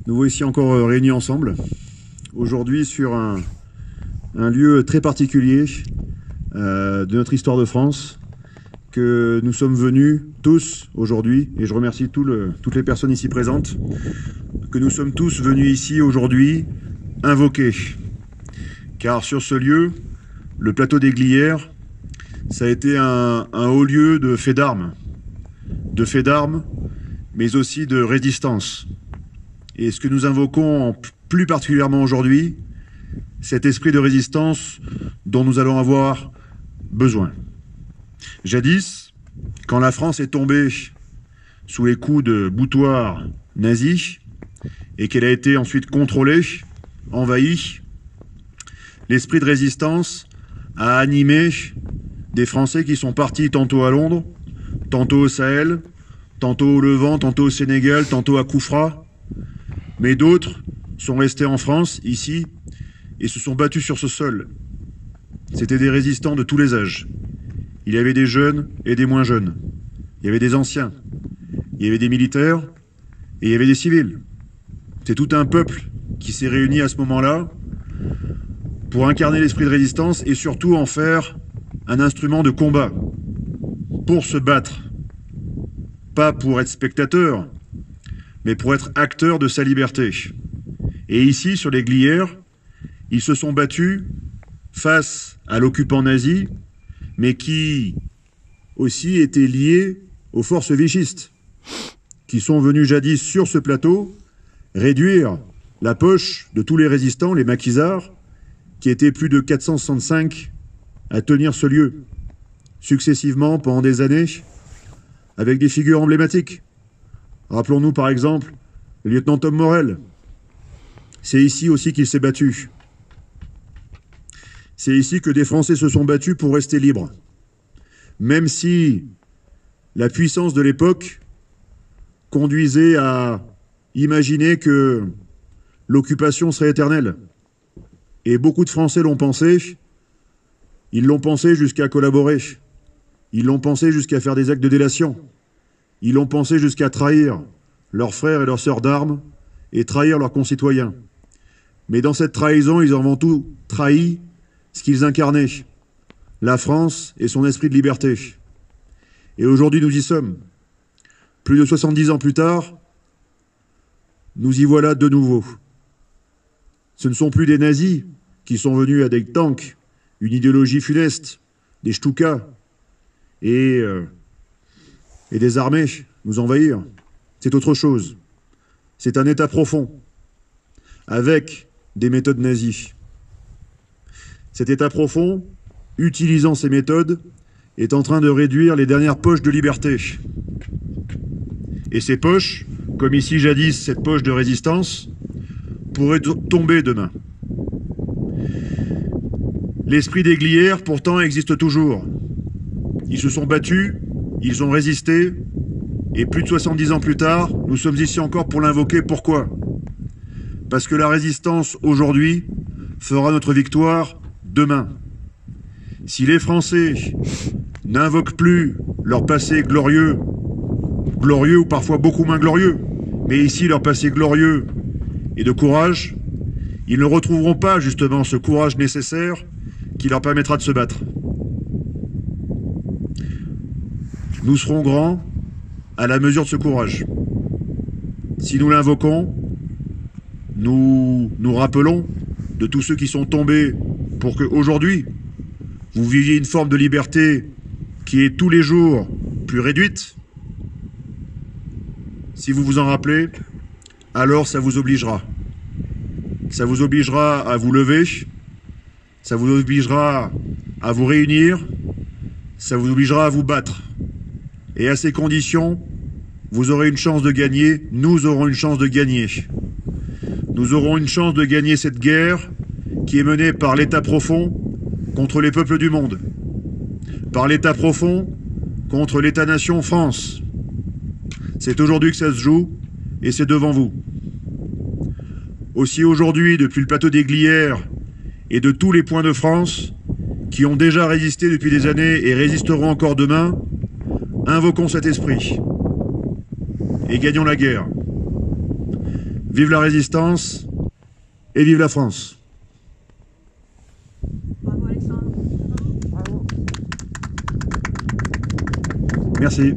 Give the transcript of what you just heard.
Nous voici encore réunis ensemble, aujourd'hui sur un lieu très particulier de notre histoire de France, que nous sommes venus tous aujourd'hui, et je remercie toutes les personnes ici présentes, que nous sommes tous venus ici aujourd'hui invoquer. Car sur ce lieu, le plateau des Glières, ça a été un haut lieu de faits d'armes, mais aussi de résistance. Et ce que nous invoquons plus particulièrement aujourd'hui, cet esprit de résistance dont nous allons avoir besoin. Jadis, quand la France est tombée sous les coups de boutoirs nazis et qu'elle a été ensuite contrôlée, envahie, l'esprit de résistance a animé des Français qui sont partis tantôt à Londres, tantôt au Sahel, tantôt au Levant, tantôt au Sénégal, tantôt à Koufra. Mais d'autres sont restés en France, ici, et se sont battus sur ce sol. C'étaient des résistants de tous les âges. Il y avait des jeunes et des moins jeunes. Il y avait des anciens. Il y avait des militaires et il y avait des civils. C'est tout un peuple qui s'est réuni à ce moment-là pour incarner l'esprit de résistance et surtout en faire un instrument de combat. Pour se battre. Pas pour être spectateur, mais pour être acteur de sa liberté. Et ici, sur les Glières, ils se sont battus face à l'occupant nazi, mais qui aussi était lié aux forces vichistes, qui sont venus jadis sur ce plateau réduire la poche de tous les résistants, les maquisards, qui étaient plus de 465 à tenir ce lieu, successivement pendant des années, avec des figures emblématiques. Rappelons-nous par exemple le lieutenant Tom Morel. C'est ici aussi qu'il s'est battu. C'est ici que des Français se sont battus pour rester libres. Même si la puissance de l'époque conduisait à imaginer que l'occupation serait éternelle. Et beaucoup de Français l'ont pensé. Ils l'ont pensé jusqu'à collaborer. Ils l'ont pensé jusqu'à faire des actes de délation. Ils l'ont pensé jusqu'à trahir leurs frères et leurs sœurs d'armes et trahir leurs concitoyens. Mais dans cette trahison, ils ont avant tout trahi ce qu'ils incarnaient, la France et son esprit de liberté. Et aujourd'hui, nous y sommes. Plus de 70 ans plus tard, nous y voilà de nouveau. Ce ne sont plus des nazis qui sont venus avec des tanks, une idéologie funeste, des Stukas et des armées nous envahir. C'est autre chose. C'est un État profond, avec des méthodes nazies. Cet État profond, utilisant ces méthodes, est en train de réduire les dernières poches de liberté. Et ces poches, comme ici jadis cette poche de résistance, pourraient tomber demain. L'esprit des Glières, pourtant, existe toujours. Ils se sont battus, ils ont résisté, et plus de 70 ans plus tard, nous sommes ici encore pour l'invoquer. Pourquoi ? Parce que la résistance, aujourd'hui, fera notre victoire demain. Si les Français n'invoquent plus leur passé glorieux ou parfois beaucoup moins glorieux, mais ici leur passé glorieux et de courage, ils ne retrouveront pas justement ce courage nécessaire qui leur permettra de se battre. Nous serons grands à la mesure de ce courage. Si nous l'invoquons, nous nous rappelons de tous ceux qui sont tombés pour qu'aujourd'hui, vous viviez une forme de liberté qui est tous les jours plus réduite. Si vous vous en rappelez, alors ça vous obligera. Ça vous obligera à vous lever, ça vous obligera à vous réunir, ça vous obligera à vous battre. Et à ces conditions, vous aurez une chance de gagner, nous aurons une chance de gagner. Nous aurons une chance de gagner cette guerre qui est menée par l'État profond contre les peuples du monde, par l'État profond contre l'État-nation France. C'est aujourd'hui que ça se joue et c'est devant vous. Aussi aujourd'hui, depuis le plateau des Glières et de tous les points de France qui ont déjà résisté depuis des années et résisteront encore demain, invoquons cet esprit et gagnons la guerre. Vive la résistance et vive la France. Bravo Alexandre. Bravo. Merci.